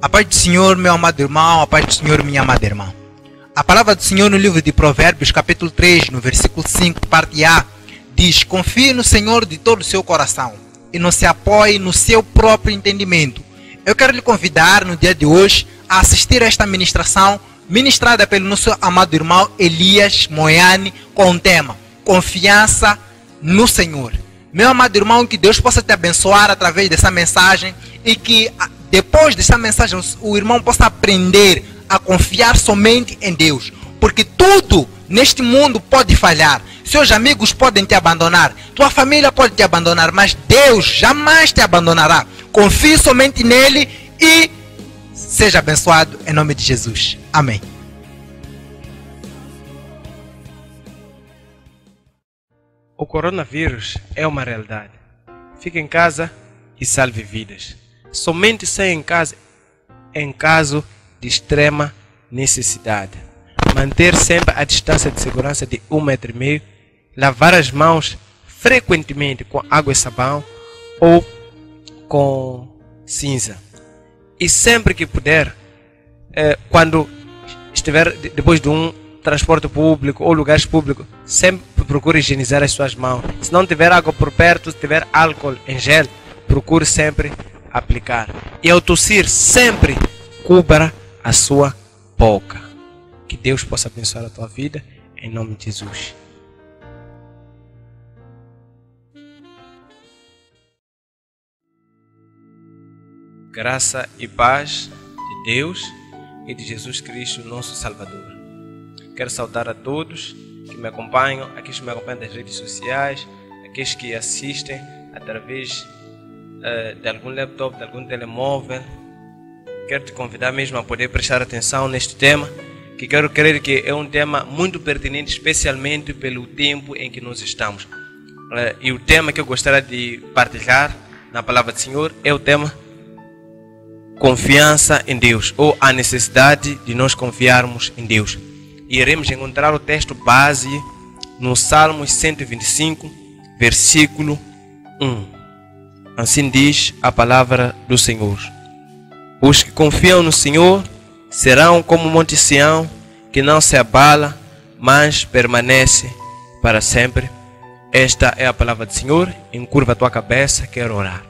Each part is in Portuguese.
A paz do Senhor, meu amado irmão, a paz do Senhor, minha amada irmã. A palavra do Senhor no livro de Provérbios, capítulo 3, no versículo 5, parte A, diz: confie no Senhor de todo o seu coração e não se apoie no seu próprio entendimento. Eu quero lhe convidar no dia de hoje a assistir a esta ministração ministrada pelo nosso amado irmão Elias Moiane com o tema Confiança no Senhor. Meu amado irmão, que Deus possa te abençoar através dessa mensagem e que depois dessa mensagem o irmão possa aprender a confiar somente em Deus, porque tudo neste mundo pode falhar. Seus amigos podem te abandonar, tua família pode te abandonar, mas Deus jamais te abandonará. Confie somente nele e seja abençoado em nome de Jesus. Amém. O coronavírus é uma realidade. Fique em casa e salve vidas. Somente saia em casa em caso de extrema necessidade. Manter sempre a distância de segurança de 1,5 metro. Lavar as mãos frequentemente com água e sabão ou com cinza. E sempre que puder, quando estiver depois de um transporte público ou lugares públicos, sempre procure higienizar as suas mãos. Se não tiver água por perto, se tiver álcool em gel, procure sempre aplicar. E ao tossir, sempre cubra a sua boca. Que Deus possa abençoar a tua vida, em nome de Jesus. Graça e paz de Deus e de Jesus Cristo, nosso Salvador. Quero saudar a todos que me acompanham, aqueles que me acompanham nas redes sociais, aqueles que assistem através de algum laptop, de algum telemóvel. Quero te convidar mesmo a poder prestar atenção neste tema, que quero crer que é um tema muito pertinente, especialmente pelo tempo em que nós estamos. E o tema que eu gostaria de partilhar na palavra do Senhor é o tema confiança em Deus, ou a necessidade de nós confiarmos em Deus. E iremos encontrar o texto base no Salmos 125, versículo 1. Assim diz a palavra do Senhor: os que confiam no Senhor serão como o Monte Sião, que não se abala, mas permanece para sempre. Esta é a palavra do Senhor. Encurva a tua cabeça, quero orar.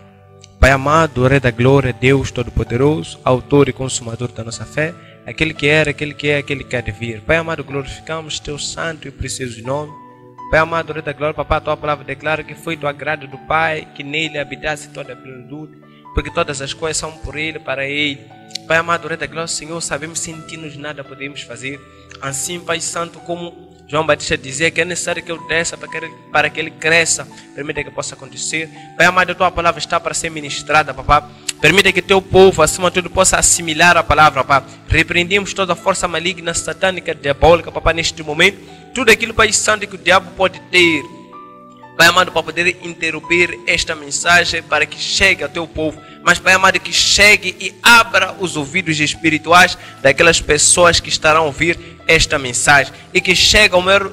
Pai amado, Rei da Glória, Deus Todo-Poderoso, Autor e Consumador da nossa fé, aquele que era, aquele que é, aquele que há de vir. Pai amado, glorificamos teu santo e precioso nome. Pai amado, Rei da Glória, Papai, a tua palavra declara que foi do agrado do Pai, que nele habitasse toda a plenitude, porque todas as coisas são por ele, para ele. Pai amado, Rei da Glória, Senhor, sabemos sentir-nos nada podemos fazer. Assim, Pai Santo, como João Batista dizia que é necessário que eu desça para que ele cresça, permita que possa acontecer. Pai amado, a tua palavra está para ser ministrada, Papai. Permita que teu povo, acima de tudo, possa assimilar a palavra, Papai. Repreendemos toda a força maligna, satânica, diabólica, Papai, neste momento. Tudo aquilo, Pai Santo, que o diabo pode ter, Pai amado, para poder interromper esta mensagem para que chegue ao teu povo. Mas, Pai amado, que chegue e abra os ouvidos espirituais daquelas pessoas que estarão a ouvir esta mensagem. E que chegue ao maior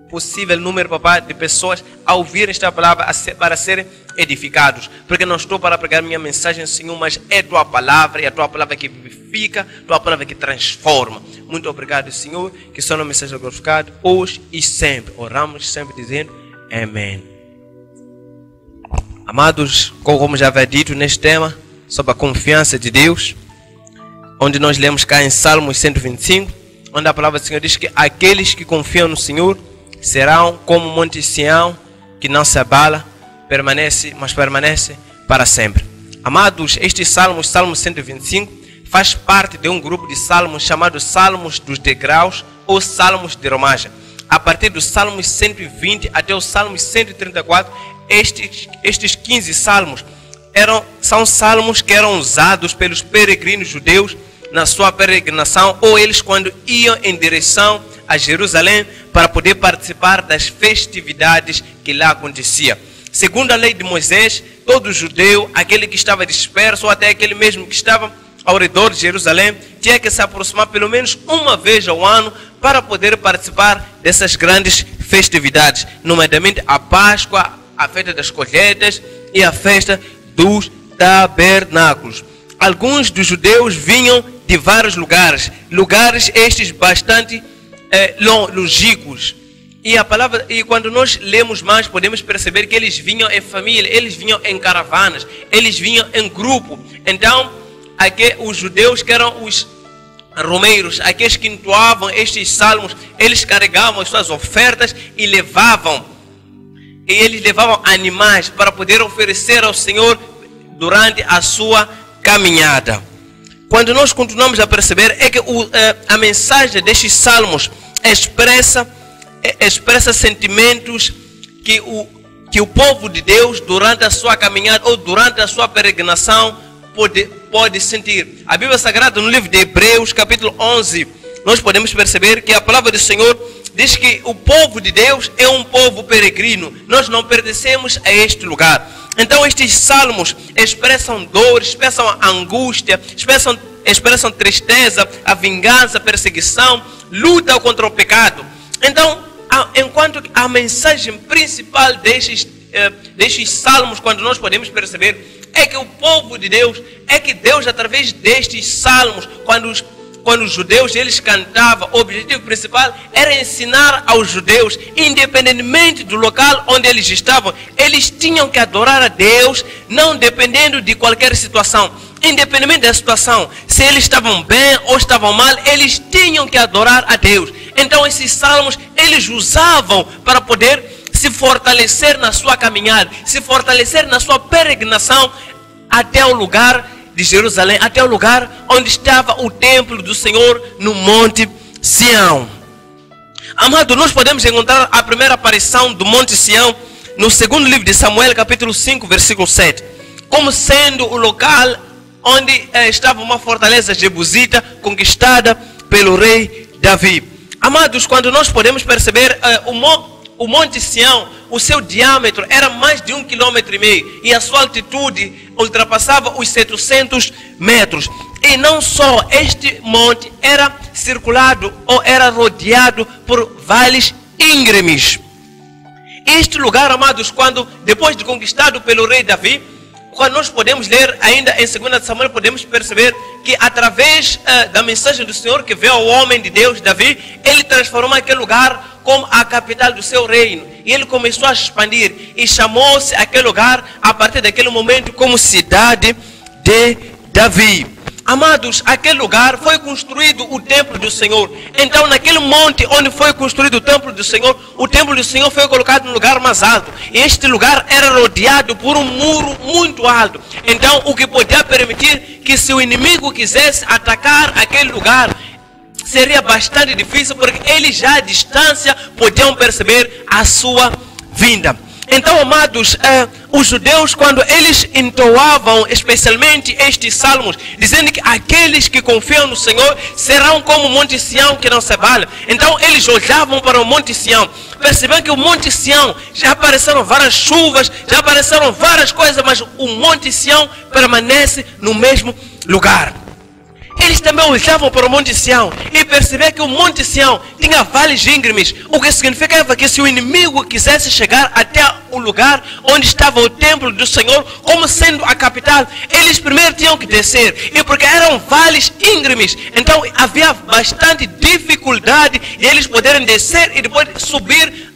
possível número, Papai, de pessoas a ouvir esta palavra para serem edificados. Porque não estou para pregar minha mensagem, Senhor, mas é tua palavra, e a tua palavra que vivifica, tua palavra que transforma. Muito obrigado, Senhor, que só não me seja glorificado hoje e sempre. Oramos sempre dizendo amém. Amados, como já havia dito neste tema sobre a confiança de Deus, onde nós lemos cá em Salmos 125, onde a palavra do Senhor diz que aqueles que confiam no Senhor serão como o Monte Sião, que não se abala, mas permanece para sempre. Amados, este Salmo 125, faz parte de um grupo de salmos chamado Salmos dos Degraus ou Salmos de Romagem. A partir do Salmos 120 até o Salmos 134, estes 15 salmos são salmos que eram usados pelos peregrinos judeus na sua peregrinação, ou eles quando iam em direção a Jerusalém para poder participar das festividades que lá acontecia. Segundo a lei de Moisés, todo judeu, aquele que estava disperso ou até aquele mesmo que estava ao redor de Jerusalém, tinha que se aproximar pelo menos uma vez ao ano para poder participar dessas grandes festividades, nomeadamente a Páscoa, a festa das colheitas e a festa dos tabernáculos. alguns dos judeus vinham de vários lugares. Lugares estes bastante longínquos. E quando nós lemos mais, podemos perceber que eles vinham em família, eles vinham em caravanas, eles vinham em grupo. Então, aqui, os judeus que eram os romeiros, aqueles que entoavam estes salmos, eles carregavam as suas ofertas e levavam. E eles levavam animais para poder oferecer ao Senhor durante a sua caminhada. Quando nós continuamos a perceber, é que a mensagem destes salmos expressa sentimentos que o povo de Deus, durante a sua caminhada ou durante a sua peregrinação, pode sentir. A Bíblia Sagrada, no livro de Hebreus, capítulo 11, nós podemos perceber que a palavra do Senhor diz que o povo de Deus é um povo peregrino. Nós não pertencemos a este lugar. Então estes salmos expressam dor, expressam angústia, expressam tristeza, a vingança, a perseguição, luta contra o pecado. Então, enquanto a mensagem principal destes salmos, quando nós podemos perceber, é que o povo de Deus, é que Deus, através destes salmos, quando os judeus eles cantavam, o objetivo principal era ensinar aos judeus, independentemente do local onde eles estavam, eles tinham que adorar a Deus, não dependendo de qualquer situação. Independente da situação, se eles estavam bem ou estavam mal, eles tinham que adorar a Deus. Então esses salmos, eles usavam para poder se fortalecer na sua caminhada, se fortalecer na sua peregrinação até o lugar de Jerusalém, até o lugar onde estava o templo do Senhor no Monte Sião. Amado, nós podemos encontrar a primeira aparição do Monte Sião no segundo livro de Samuel, capítulo 5, versículo 7, como sendo o local onde estava uma fortaleza jebusita conquistada pelo rei Davi. Amados, quando nós podemos perceber o Monte Sião, o seu diâmetro era mais de 1,5 km e a sua altitude ultrapassava os 700 metros. E não só, este monte era circulado ou era rodeado por vales íngremes. Este lugar, amados, depois de conquistado pelo rei Davi, quando nós podemos ler ainda em 2 Samuel, podemos perceber que através da mensagem do Senhor que veio ao homem de Deus, Davi, ele transformou aquele lugar como a capital do seu reino. E ele começou a expandir e chamou-se aquele lugar, a partir daquele momento, como cidade de Davi. Amados, aquele lugar foi construído o templo do Senhor. Então naquele monte onde foi construído o templo do Senhor foi colocado no lugar mais alto. E este lugar era rodeado por um muro muito alto. Então o que podia permitir que, se o inimigo quisesse atacar aquele lugar, seria bastante difícil, porque eles já à distância podiam perceber a sua vinda. Então, amados, os judeus, quando eles entoavam especialmente estes salmos, dizendo que aqueles que confiam no Senhor serão como o Monte Sião que não se abala. Então eles olhavam para o Monte Sião, percebiam que o Monte Sião, já apareceram várias chuvas, já apareceram várias coisas, mas o Monte Sião permanece no mesmo lugar. Eles também olhavam para o Monte Sião e percebiam que o Monte Sião tinha vales íngremes, o que significava que, se o inimigo quisesse chegar até o lugar onde estava o templo do Senhor, como sendo a capital, eles primeiro tinham que descer. E porque eram vales íngremes, então havia bastante dificuldade de eles poderem descer e depois subir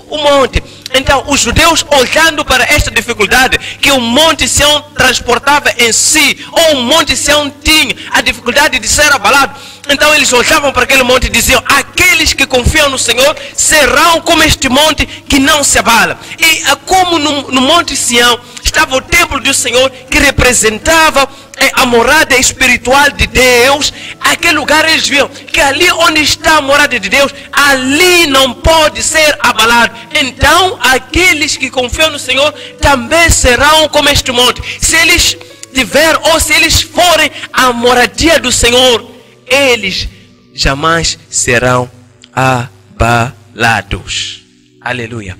o monte. Então os judeus, olhando para esta dificuldade que o Monte Sião transportava em si, ou o Monte Sião tinha a dificuldade de ser abalado, então eles olhavam para aquele monte e diziam: aqueles que confiam no Senhor serão como este monte que não se abala. E como no Monte Sião estava o templo do Senhor, que representava a morada espiritual de Deus, aquele lugar eles viam que ali onde está a morada de Deus, ali não pode ser abalado. Então aqueles que confiam no Senhor também serão como este monte. Se eles tiverem, ou se eles forem a moradia do Senhor, eles jamais serão abalados. Aleluia.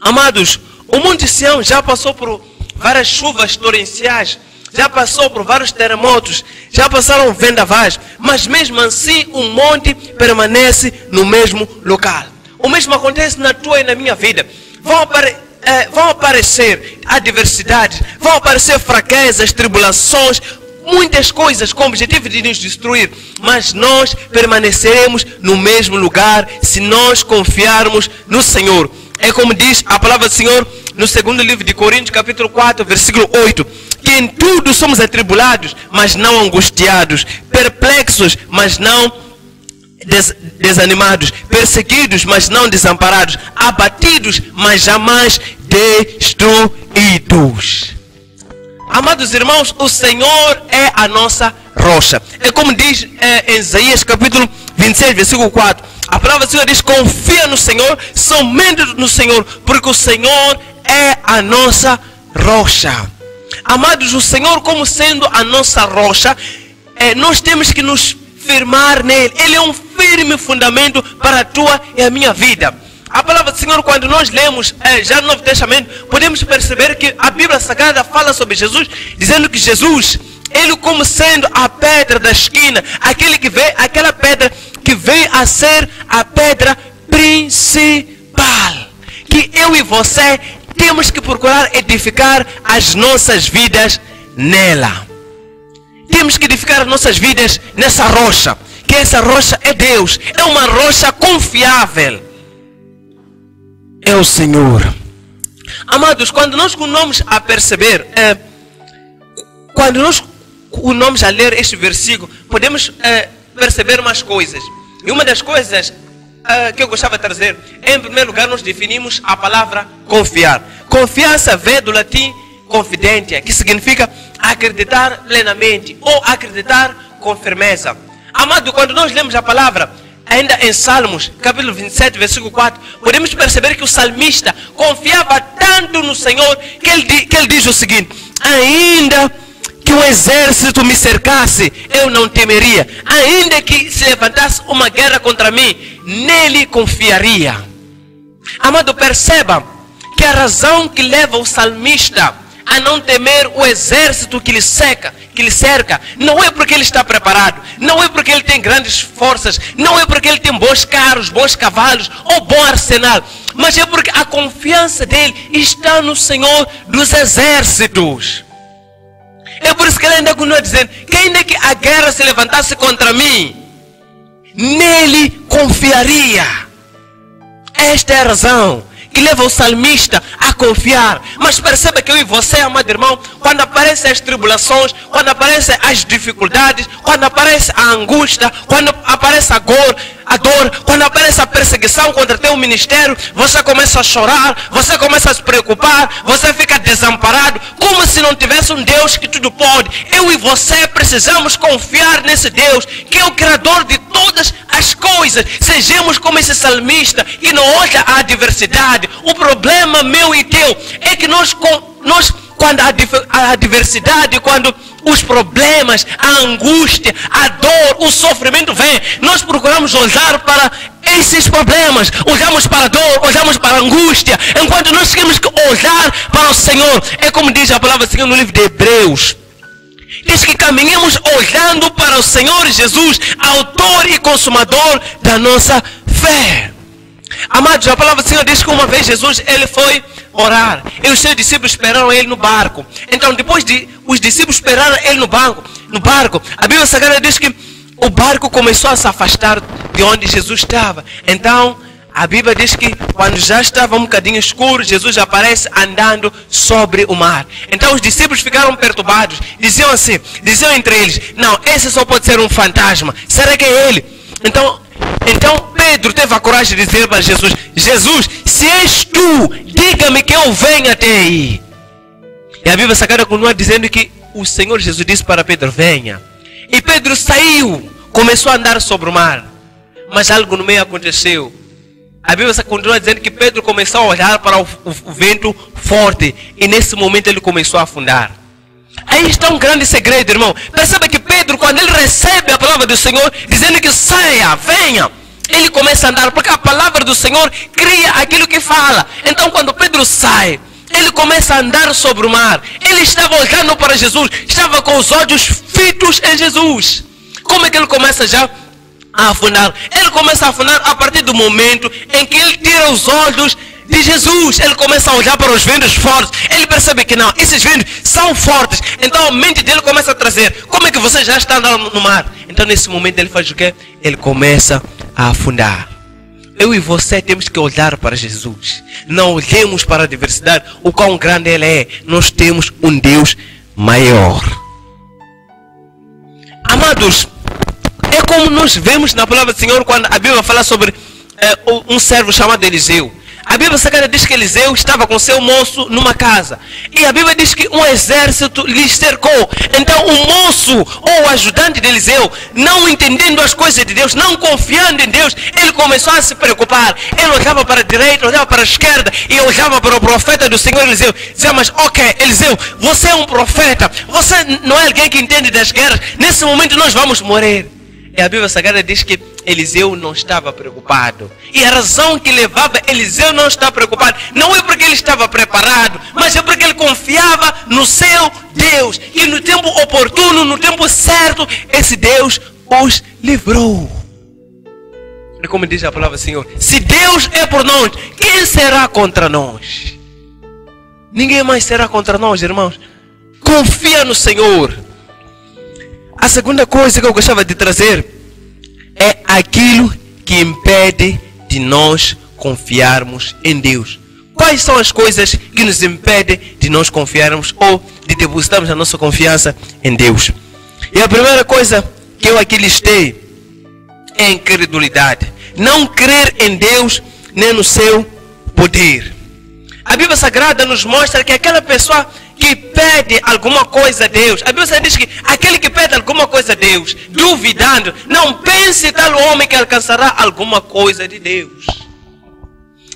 Amados, o Monte Sião já passou por várias chuvas torrenciais, já passou por vários terremotos, já passaram vendavais, mas mesmo assim o monte permanece no mesmo local. O mesmo acontece na tua e na minha vida. Vão aparecer adversidades, vão aparecer fraquezas, tribulações, muitas coisas com o objetivo de nos destruir, mas nós permaneceremos no mesmo lugar se nós confiarmos no Senhor. É como diz a palavra do Senhor no segundo livro de Coríntios, capítulo 4, versículo 8, que em tudo somos atribulados, mas não angustiados, perplexos, mas não desanimados, perseguidos, mas não desamparados, abatidos, mas jamais destruídos. Amados irmãos, o Senhor é a nossa rocha. É como diz em Isaías capítulo 26, versículo 4. A palavra do Senhor diz: confia no Senhor, somente no Senhor, porque o Senhor é a nossa rocha. Amados, o Senhor como sendo a nossa rocha, nós temos que nos firmar nele. Ele é um firme fundamento para a tua e a minha vida. A palavra do Senhor, quando nós lemos já no Novo Testamento, podemos perceber que a Bíblia Sagrada fala sobre Jesus, dizendo que Jesus, ele como sendo a pedra da esquina, aquela pedra que veio a ser a pedra principal, que eu e você temos que procurar edificar as nossas vidas nela. Temos que edificar as nossas vidas nessa rocha, que essa rocha é Deus, é uma rocha confiável. É o Senhor. Amados, quando nós começamos a perceber, quando nós começamos a ler este versículo, podemos perceber umas coisas. E uma das coisas que eu gostava de trazer, em primeiro lugar, nós definimos a palavra confiar. Confiança vem do latim confidentia, que significa acreditar plenamente ou acreditar com firmeza. Amado, quando nós lemos a palavra, ainda em Salmos, capítulo 27, versículo 4, podemos perceber que o salmista confiava tanto no Senhor que ele diz o seguinte: ainda que o exército me cercasse, eu não temeria. Ainda que se levantasse uma guerra contra mim, nele confiaria. Amado, perceba que a razão que leva o salmista a não temer o exército que lhe cerca, não é porque ele está preparado, não é porque ele tem grandes forças, não é porque ele tem bons carros, bons cavalos ou bom arsenal, mas é porque a confiança dele está no Senhor dos exércitos. É por isso que ele ainda continua dizendo que ainda que a guerra se levantasse contra mim, nele confiaria. Esta é a razão que leva o salmista a confiar. Mas perceba que eu e você, amado irmão, quando aparecem as tribulações, quando aparecem as dificuldades, quando aparece a angústia, quando aparece a dor, quando aparece a perseguição contra teu ministério, você começa a chorar, você começa a se preocupar, você fica desamparado, como se não tivesse um Deus que tudo pode. Eu e você precisamos confiar nesse Deus, que é o Criador de todas as coisas. Sejamos como esse salmista, que não olha a adversidade. O problema meu e teu é que nós quando a adversidade, quando os problemas, a angústia, a dor, o sofrimento vem, nós procuramos olhar para esses problemas, olhamos para a dor, olhamos para a angústia, enquanto nós temos que olhar para o Senhor. É como diz a palavra do Senhor no livro de Hebreus, diz que caminhemos olhando para o Senhor Jesus, autor e consumador da nossa fé. Amados, a palavra do Senhor diz que uma vez Jesus, ele foi orar, e os seus discípulos esperaram ele no barco. Então, depois de os discípulos esperaram ele no barco, a Bíblia Sagrada diz que o barco começou a se afastar de onde Jesus estava. Então, a Bíblia diz que quando já estava um bocadinho escuro, Jesus aparece andando sobre o mar. Então os discípulos ficaram perturbados, diziam entre eles: não, esse só pode ser um fantasma, será que é ele? Então Pedro teve a coragem de dizer para Jesus: Jesus, se és tu, diga-me que eu venha até aí. E a Bíblia Sagrada continua dizendo que o Senhor Jesus disse para Pedro: venha. E Pedro saiu, começou a andar sobre o mar, mas algo no meio aconteceu. A Bíblia continua dizendo que Pedro começou a olhar para o vento forte, e nesse momento ele começou a afundar. Aí está um grande segredo, irmão. Perceba que Pedro, quando ele recebe a palavra do Senhor, dizendo que saia, venha, ele começa a andar, porque a palavra do Senhor cria aquilo que fala. Então quando Pedro sai, ele começa a andar sobre o mar. Ele estava olhando para Jesus, estava com os olhos fitos em Jesus. Como é que ele começa já a afundar? Ele começa a afundar a partir do momento em que ele tira os olhos de Jesus. Ele começa a olhar para os ventos fortes. Ele percebe que não, esses ventos são fortes. Então a mente dele começa a trazer. Como é que você já está no mar? Então nesse momento ele faz o quê? Ele começa a afundar. Eu e você temos que olhar para Jesus. Não olhemos para a diversidade, o quão grande Ele é. Nós temos um Deus maior. Amados, é como nós vemos na palavra do Senhor quando a Bíblia fala sobre um servo chamado Eliseu. A Bíblia Sagrada diz que Eliseu estava com seu moço numa casa. E a Bíblia diz que um exército lhe cercou. Então o moço ou o ajudante de Eliseu, não entendendo as coisas de Deus, não confiando em Deus, ele começou a se preocupar. Ele olhava para a direita, olhava para a esquerda e olhava para o profeta do Senhor Eliseu. Dizia, mas ok, Eliseu, você é um profeta. Você não é alguém que entende das guerras. Nesse momento nós vamos morrer. E a Bíblia Sagrada diz que Eliseu não estava preocupado. E a razão que levava Eliseu não estar preocupado não é porque ele estava preparado, mas é porque ele confiava no seu Deus. E no tempo oportuno, no tempo certo, esse Deus os livrou. E como diz a palavra do Senhor, se Deus é por nós, quem será contra nós? Ninguém mais será contra nós, irmãos. Confia no Senhor. A segunda coisa que eu gostava de trazer é aquilo que impede de nós confiarmos em Deus. Quais são as coisas que nos impedem de nós confiarmos ou de depositarmos a nossa confiança em Deus? E a primeira coisa que eu aqui listei é a incredulidade. Não crer em Deus nem no seu poder. A Bíblia Sagrada nos mostra que aquela pessoa que pede alguma coisa a Deus, a Bíblia diz que aquele que pede alguma coisa a Deus, duvidando, não pense tal homem que alcançará alguma coisa de Deus.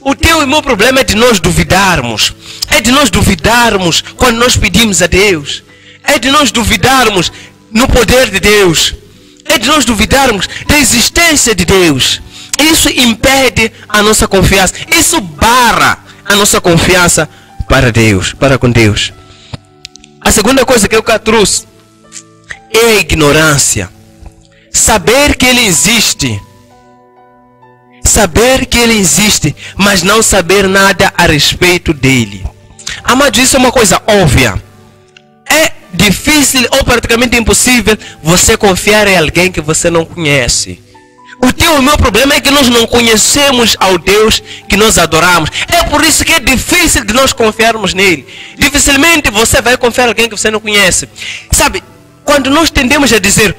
O teu e meu problema é de nós duvidarmos. É de nós duvidarmos quando nós pedimos a Deus. É de nós duvidarmos no poder de Deus. É de nós duvidarmos da existência de Deus. Isso impede a nossa confiança. Isso barra a nossa confiança para Deus, para com Deus. A segunda coisa que eu cá trouxe é a ignorância. Saber que Ele existe. Saber que Ele existe, mas não saber nada a respeito dEle. Amados, isso é uma coisa óbvia. É difícil ou praticamente impossível você confiar em alguém que você não conhece. O teu e o meu problema é que nós não conhecemos ao Deus que nós adoramos. É por isso que é difícil de nós confiarmos nele. Dificilmente você vai confiar em alguém que você não conhece. Sabe, quando nós tendemos a dizer,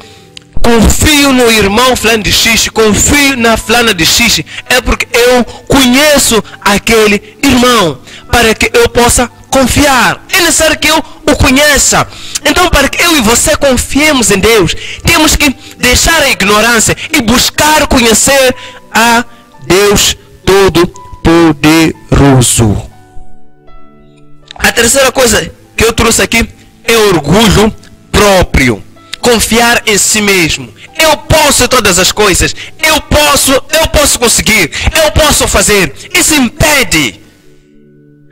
confio no irmão fulano de X, confio na fulana de X, é porque eu conheço aquele irmão, para que eu possa confiar. É necessário que eu o conheça. Então, para que eu e você confiemos em Deus, temos que deixar a ignorância e buscar conhecer a Deus Todo-Poderoso. A terceira coisa que eu trouxe aqui é orgulho próprio. Confiar em si mesmo. Eu posso todas as coisas. Eu posso conseguir. Eu posso fazer. Isso impede.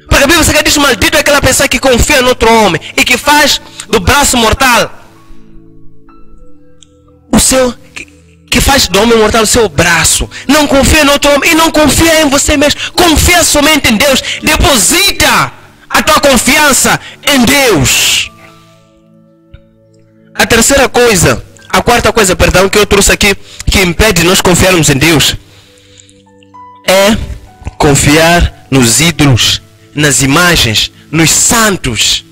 Porque a Bíblia Sagrada diz, maldito é aquela pessoa que confia no outro homem e que faz do braço mortal que faz do homem mortal o seu braço. Não confia no outro homem e não confia em você mesmo. Confia somente em Deus. Deposita a tua confiança em Deus. A quarta coisa, que eu trouxe aqui, que impede de nós confiarmos em Deus, é confiar nos ídolos, nas imagens, nos santos.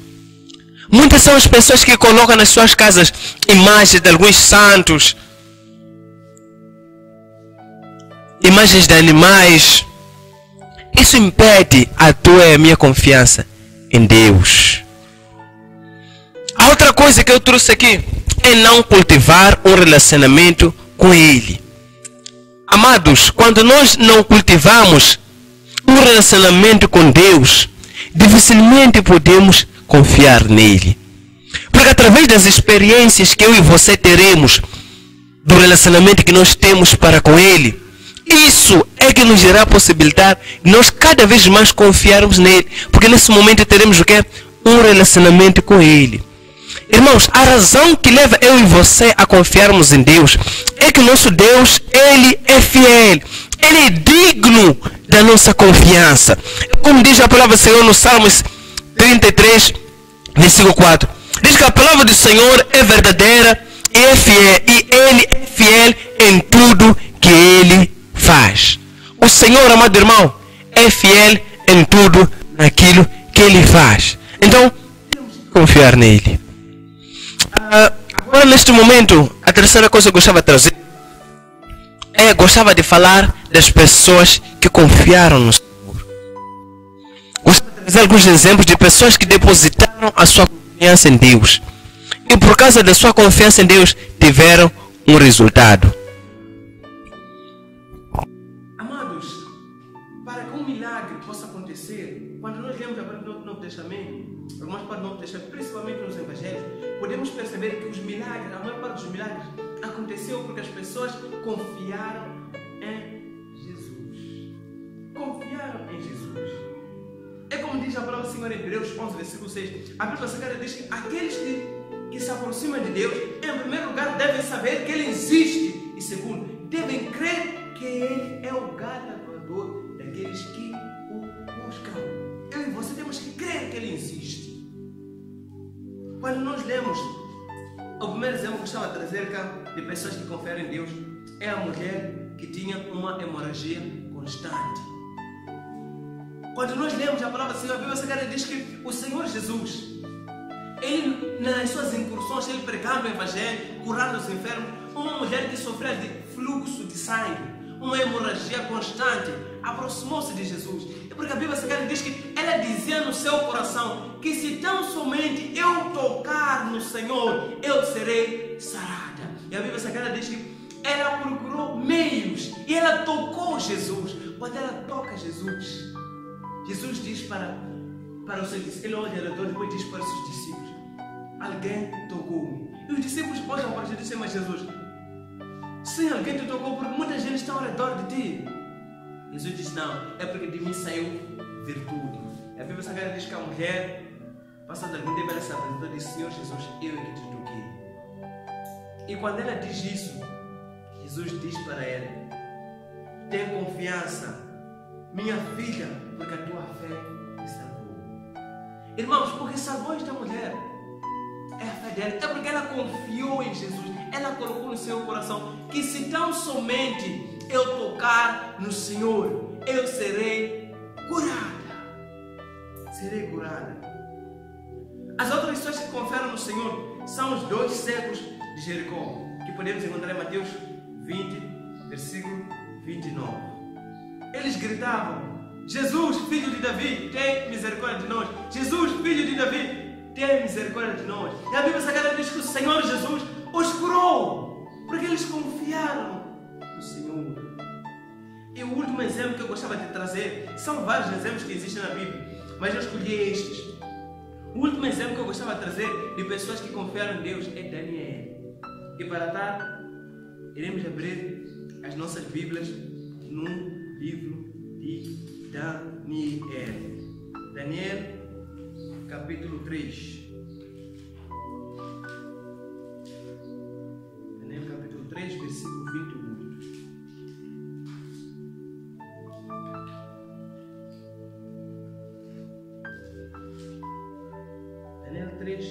Muitas são as pessoas que colocam nas suas casas imagens de alguns santos, imagens de animais. Isso impede a tua e a minha confiança em Deus. A outra coisa que eu trouxe aqui é não cultivar um relacionamento com Ele. Amados, quando nós não cultivamos um relacionamento com Deus, dificilmente podemos confiar nele. Porque através das experiências que eu e você teremos do relacionamento que nós temos para com Ele, isso é que nos gerará a possibilidade de nós cada vez mais confiarmos nele. Porque nesse momento teremos o quê? Um relacionamento com Ele. Irmãos, a razão que leva eu e você a confiarmos em Deus é que o nosso Deus, Ele é fiel. Ele é digno da nossa confiança. Como diz a palavra do Senhor no Salmos 33, versículo 4. Diz que a palavra do Senhor é verdadeira e é fiel, e Ele é fiel em tudo que Ele faz. O Senhor, amado irmão, é fiel em tudo naquilo que Ele faz. Então, temos que confiar nele. Agora, neste momento, a terceira coisa que eu gostava de trazer gostava de falar das pessoas que confiaram no Senhor. Gostava de trazer alguns exemplos de pessoas que depositaram a sua confiança em Deus. E por causa da sua confiança em Deus, tiveram um resultado. Amados, para que um milagre possa acontecer, quando nós lemos a palavra do Novo Testamento, algumas partes do Novo Testamento, principalmente nos Evangelhos, podemos perceber que os milagres, a maior parte dos milagres, aconteceu porque as pessoas confiaram em Jesus. Confiaram em Jesus. É como diz a palavra do Senhor em Hebreus 11, versículo 6. A Bíblia Sagrada diz que aqueles que se aproximam de Deus, em primeiro lugar, devem saber que Ele existe. E segundo, devem crer que Ele é o galardoador daqueles que o buscam. Eu e você temos que crer que Ele existe. Quando nós lemos, o primeiro exemplo que eu gostava de trazer cá de pessoas que confiaram em Deus é a mulher que tinha uma hemorragia constante. Quando nós lemos a palavra do Senhor, a Bíblia Sagrada diz que o Senhor Jesus, Ele, nas suas incursões, Ele pregando o Evangelho, curando os enfermos, uma mulher que sofria de fluxo de sangue, uma hemorragia constante, aproximou-se de Jesus. É porque a Bíblia Sagrada diz que ela dizia no seu coração que se tão somente eu tocar no Senhor, eu serei sarada. E a Bíblia Sagrada diz que ela procurou meios e ela tocou Jesus. Quando ela toca Jesus, Jesus diz para os seus discípulos, ele olha ao redor e depois diz para os seus discípulos: alguém tocou-me. E os discípulos olham para Jesus e dizem: mas Jesus, se alguém te tocou, porque muita gente está ao redor de ti. Jesus diz: não, é porque de mim saiu virtude. A Bíblia Sagrada diz que a mulher, passado algum tempo, ela se apresentou e disse: Senhor Jesus, eu é que te toquei. E quando ela diz isso, Jesus diz para ela: tem confiança, minha filha, porque a tua fé te salvou. Irmãos, porque salvou esta mulher é a fé dela, é porque ela confiou em Jesus. Ela colocou no seu coração que se tão somente eu tocar no Senhor, eu serei curada. Serei curada. As outras pessoas que confiaram no Senhor são os 2 cegos de Jericó, que podemos encontrar em Mateus 20, versículo 29. Eles gritavam: Jesus, filho de Davi, tem misericórdia de nós. Jesus, filho de Davi, tem misericórdia de nós. E a Bíblia Sagrada diz que o Senhor Jesus os curou, porque eles confiaram no Senhor. E o último exemplo que eu gostava de trazer, são vários exemplos que existem na Bíblia, mas eu escolhi estes. O último exemplo que eu gostava de trazer de pessoas que confiaram em Deus é Daniel. E para tal, iremos abrir as nossas Bíblias no livro de Daniel. Daniel, capítulo 3. Daniel, capítulo 3, versículo 28. Daniel 3,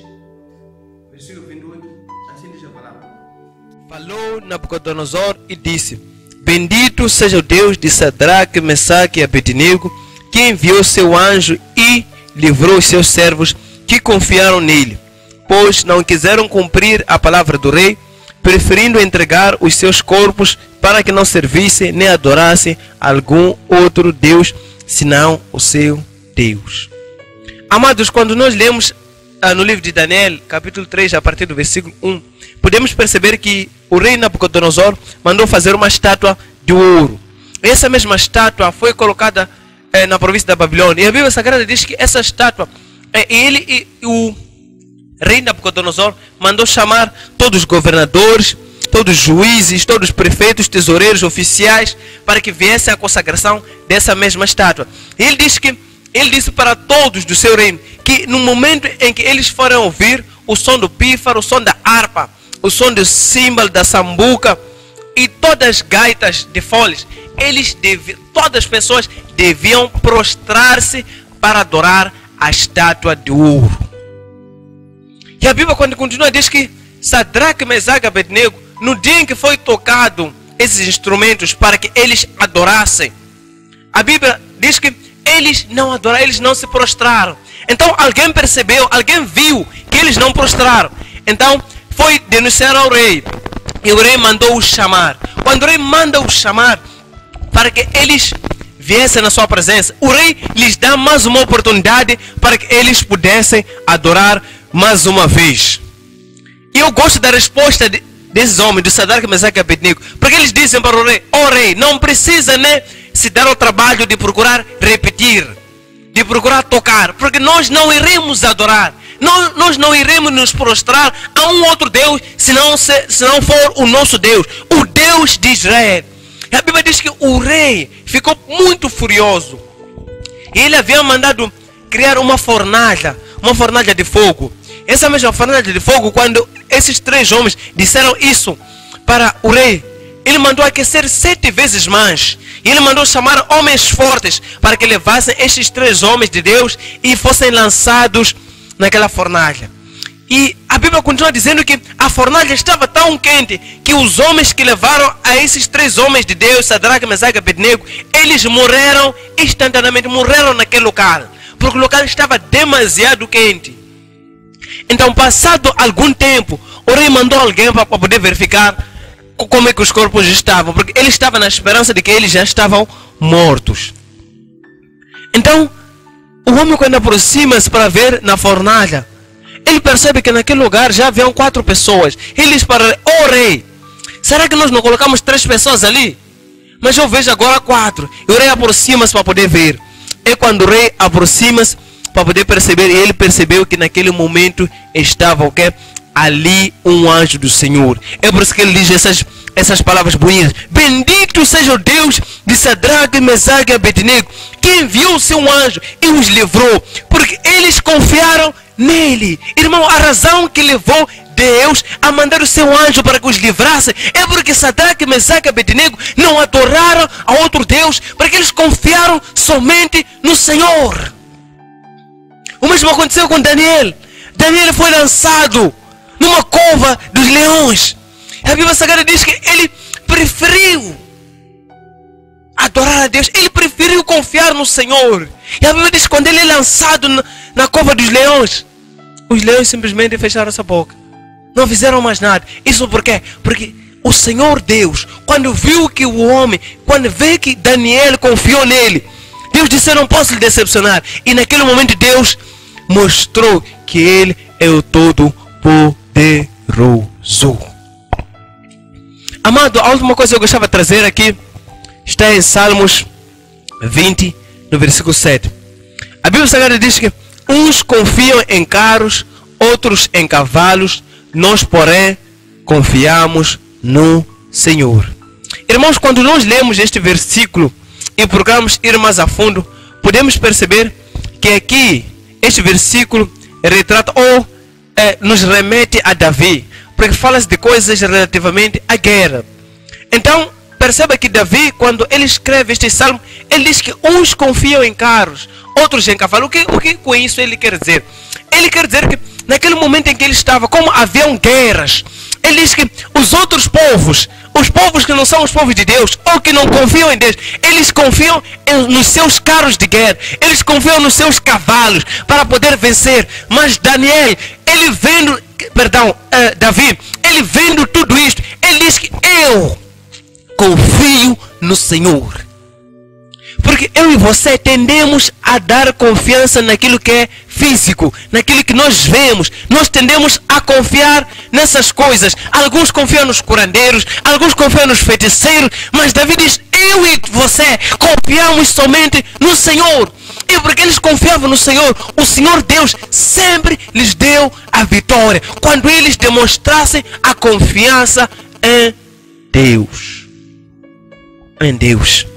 versículo 28, assim diz a palavra. Falou Nabucodonosor e disse: bendito seja o Deus de Sadraque, Mesaque e Abednego, que enviou seu anjo e livrou os seus servos que confiaram nele, pois não quiseram cumprir a palavra do rei, preferindo entregar os seus corpos para que não servissem nem adorassem algum outro Deus, senão o seu Deus. Amados, quando nós lemos no livro de Daniel, capítulo 3, a partir do versículo 1, podemos perceber que o rei Nabucodonosor mandou fazer uma estátua de ouro. Essa mesma estátua foi colocada na província da Babilônia. E a Bíblia Sagrada diz que essa estátua, o rei Nabucodonosor mandou chamar todos os governadores, todos os juízes, todos os prefeitos, tesoureiros, oficiais, para que viessem à consagração dessa mesma estátua. E ele disse para todos do seu reino que no momento em que eles forem ouvir o som do pífaro, o som da harpa, o som do símbolo, da sambuca, e todas as gaitas de folhas, todas as pessoas deviam prostrar-se para adorar a estátua de ouro. E a Bíblia, quando continua, diz que Sadraque, Mesaque e Abednego, no dia em que foi tocado esses instrumentos para que eles adorassem, a Bíblia diz que eles não adoraram, eles não se prostraram. Então alguém percebeu, alguém viu que eles não prostraram. Então foi denunciar ao rei. E o rei mandou-os chamar. Quando o rei manda-os chamar para que eles viessem na sua presença, o rei lhes dá mais uma oportunidade para que eles pudessem adorar mais uma vez. E eu gosto da resposta desses homens, de Sadraque, Mesaque e Abednego, porque eles dizem para o rei: ó rei, não precisa se dar ao trabalho de procurar repetir, de procurar tocar, porque nós não iremos adorar, nós não iremos nos prostrar a um outro Deus, se não for o nosso Deus, o Deus de Israel. E a Bíblia diz que o rei ficou muito furioso. E ele havia mandado criar uma fornalha de fogo. Essa mesma fornalha de fogo, quando esses 3 homens disseram isso para o rei, ele mandou aquecer 7 vezes mais. E ele mandou chamar homens fortes para que levassem estes 3 homens de Deus e fossem lançados naquela fornalha. E a Bíblia continua dizendo que a fornalha estava tão quente que os homens que levaram a esses 3 homens de Deus, Sadraque, Mesaque e Abednego, eles morreram instantaneamente, morreram naquele local, porque o local estava demasiado quente. Então, passado algum tempo, o rei mandou alguém para poder verificar como é que os corpos estavam, porque ele estava na esperança de que eles já estavam mortos. Então, o homem, quando aproxima-se para ver na fornalha, ele percebe que naquele lugar já haviam 4 pessoas. Ele diz para ele: ó rei, será que nós não colocamos 3 pessoas ali? Mas eu vejo agora 4. E o rei aproxima-se para poder ver. É quando o rei aproxima-se para poder perceber, e ele percebeu que naquele momento estava o quê? Ali um anjo do Senhor. É por isso que ele diz essas palavras bonitas: bendito seja o Deus de Sadraque, Mesaque e Abednego, que enviou o seu anjo e os livrou, porque eles confiaram nele. Irmão, a razão que levou Deus a mandar o seu anjo para que os livrasse é porque Sadraque, Mesaque e Abednego não adoraram a outro Deus, porque eles confiaram somente no Senhor. O mesmo aconteceu com Daniel. Daniel foi lançado numa cova dos leões. A Bíblia Sagrada diz que ele preferiu adorar a Deus, ele preferiu confiar no Senhor. E a Bíblia diz que quando ele é lançado na cova dos leões, os leões simplesmente fecharam essa boca, não fizeram mais nada. Isso por quê? Porque o Senhor Deus, quando viu que o homem, quando vê que Daniel confiou nele, Deus disse: eu não posso lhe decepcionar. E naquele momento Deus mostrou que ele é o Todo-Poderoso. Amado, a última coisa que eu gostava de trazer aqui está em Salmos 20, no versículo 7. A Bíblia Sagrada diz que uns confiam em carros, outros em cavalos, nós, porém, confiamos no Senhor. Irmãos, quando nós lemos este versículo e procuramos ir mais a fundo, podemos perceber que aqui este versículo retrata ou nos remete a Davi, porque fala-se de coisas relativamente à guerra. Então, perceba que Davi, quando ele escreve este salmo, ele diz que uns confiam em carros, outros em cavalos. O que com isso ele quer dizer? Ele quer dizer que naquele momento em que ele estava, como haviam guerras, ele diz que os outros povos, os povos que não são os povos de Deus, ou que não confiam em Deus, eles confiam nos seus carros de guerra, eles confiam nos seus cavalos para poder vencer. Mas Davi, ele vendo tudo isto, ele diz que eu confio no Senhor. Porque eu e você tendemos a dar confiança naquilo que é físico, naquilo que nós vemos. Nós tendemos a confiar nessas coisas. Alguns confiam nos curandeiros, alguns confiam nos feiticeiros, mas Davi diz: eu e você confiamos somente no Senhor. E porque eles confiavam no Senhor, o Senhor Deus sempre lhes deu a vitória, quando eles demonstrassem a confiança em Deus. Em Deus.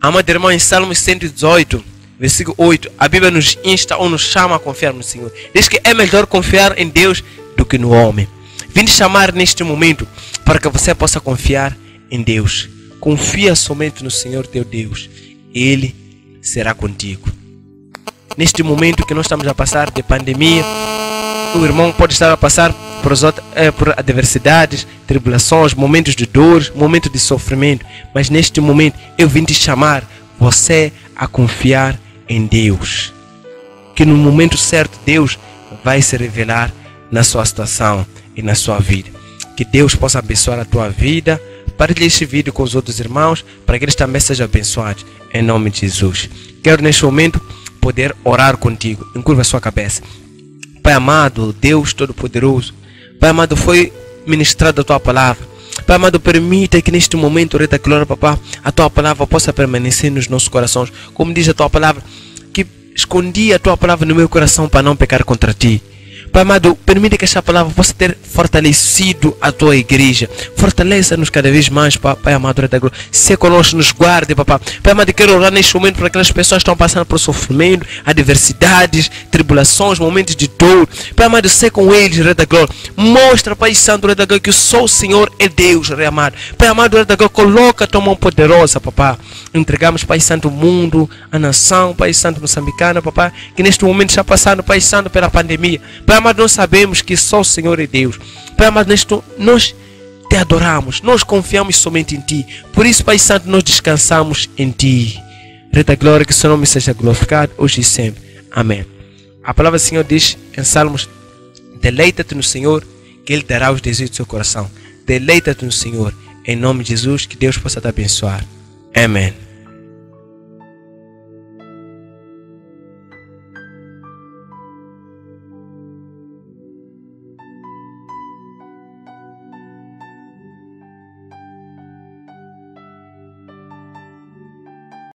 Amado irmão, em Salmos 118, versículo 8, a Bíblia nos insta ou nos chama a confiar no Senhor. Diz que é melhor confiar em Deus do que no homem. Vim te chamar neste momento para que você possa confiar em Deus. Confia somente no Senhor teu Deus. Ele será contigo. Neste momento que nós estamos a passar de pandemia, o irmão pode estar a passar por adversidades, tribulações, momentos de dor, momentos de sofrimento. Mas neste momento eu vim te chamar você a confiar em Deus. Que no momento certo Deus vai se revelar na sua situação e na sua vida. Que Deus possa abençoar a tua vida. Partilhe este vídeo com os outros irmãos para que eles também sejam abençoados. Em nome de Jesus. Quero neste momento poder orar contigo. Encurva a sua cabeça. Pai amado, Deus Todo-Poderoso, Pai amado, foi ministrada a tua palavra. Pai amado, permita que neste momento, Rei da Glória, Papá, a tua palavra possa permanecer nos nossos corações. Como diz a tua palavra, que escondi a tua palavra no meu coração para não pecar contra ti. Pai amado, permita que esta palavra possa ter fortalecido a tua igreja. Fortaleça-nos cada vez mais, Pai amado, Rei da Glória. Se conosco, nos guarde, Papá. Pai amado, quero orar neste momento para aquelas pessoas que estão passando por sofrimento, adversidades, tribulações, momentos de dor. Pai amado, se com eles, Rei da Glória. Mostra, Pai Santo, Rei da Glória, que só o Senhor é Deus, Rei amado. Pai amado, Rei da Glória, coloca a tua mão poderosa, Papá. Entregamos, Pai Santo, o mundo, a nação, Pai Santo, moçambicana, Papá, que neste momento está passando, Pai Santo, pela pandemia. Pai amado, nós sabemos que só o Senhor é Deus. Pai amado, nós te adoramos, nós confiamos somente em Ti. Por isso, Pai Santo, nós descansamos em Ti. Rei da Glória, que o seu nome seja glorificado hoje e sempre. Amém. A palavra do Senhor diz em Salmos: deleita-te no Senhor, que Ele dará os desejos do seu coração. Deleita-te no Senhor. Em nome de Jesus, que Deus possa te abençoar. Amém.